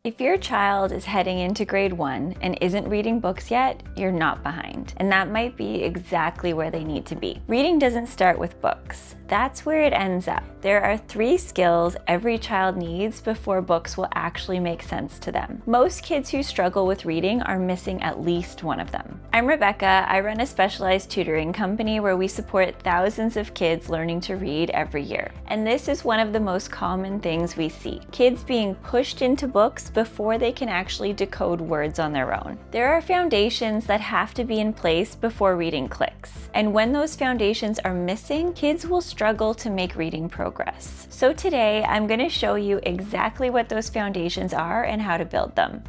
If your child is heading into grade 1 and isn't reading books yet, you're not behind. And that might be exactly where they need to be. Reading doesn't start with books. That's where it ends up. There are 3 skills every child needs before books will actually make sense to them. Most kids who struggle with reading are missing at least one of them. I'm Rebecca. I run a specialized tutoring company where we support thousands of kids learning to read every year. And this is one of the most common things we see. Kids being pushed into books before they can actually decode words on their own. There are foundations that have to be in place before reading clicks. And when those foundations are missing, kids will struggle to make reading progress. So today, I'm going to show you exactly what those foundations are and how to build them.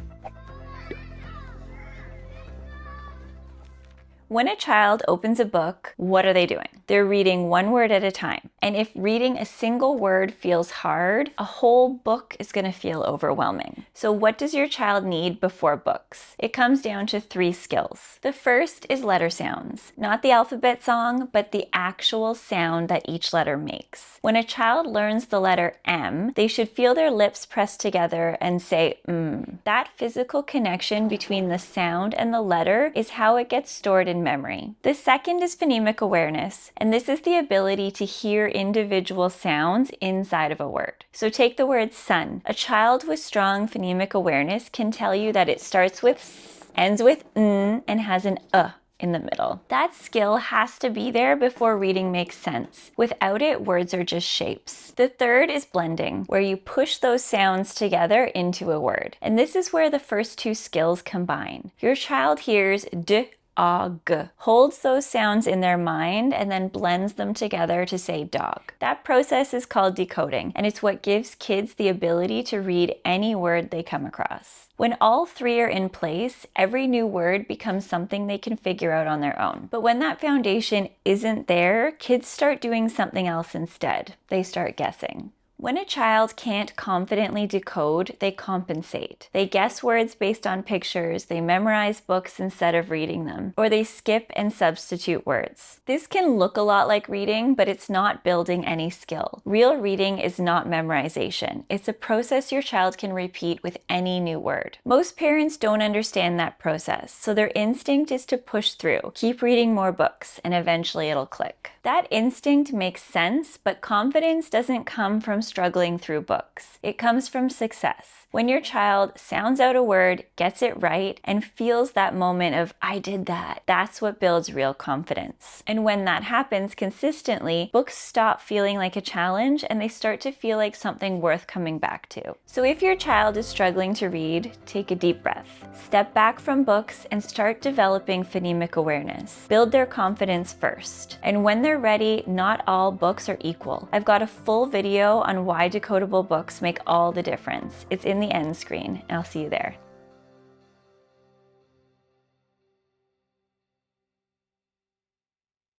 When a child opens a book, what are they doing? They're reading one word at a time. And if reading a single word feels hard, a whole book is going to feel overwhelming. So what does your child need before books? It comes down to 3 skills. The first is letter sounds. Not the alphabet song, but the actual sound that each letter makes. When a child learns the letter M, they should feel their lips pressed together and say That physical connection between the sound and the letter is how it gets stored in memory. The second is phonemic awareness, and this is the ability to hear individual sounds inside of a word. So take the word sun. A child with strong phonemic awareness can tell you that it starts with s, ends with n, and has an in the middle. That skill has to be there before reading makes sense. Without it, words are just shapes. The third is blending, where you push those sounds together into a word. And this is where the first 2 skills combine. Your child hears d, g, holds those sounds in their mind and then blends them together to say dog. That process is called decoding, and it's what gives kids the ability to read any word they come across. When all 3 are in place, every new word becomes something they can figure out on their own. But when that foundation isn't there, kids start doing something else instead. They start guessing. When a child can't confidently decode, they compensate. They guess words based on pictures, they memorize books instead of reading them, or they skip and substitute words. This can look a lot like reading, but it's not building any skill. Real reading is not memorization. It's a process your child can repeat with any new word. Most parents don't understand that process, so their instinct is to push through, keep reading more books, and eventually it'll click. That instinct makes sense, but confidence doesn't come from struggling through books. It comes from success. When your child sounds out a word, gets it right, and feels that moment of, I did that, that's what builds real confidence. And when that happens consistently, books stop feeling like a challenge and they start to feel like something worth coming back to. So if your child is struggling to read, take a deep breath. Step back from books and start developing phonemic awareness. Build their confidence first. And when they're ready, not all books are equal. I've got a full video on why decodable books make all the difference. It's in the end screen. I'll see you there.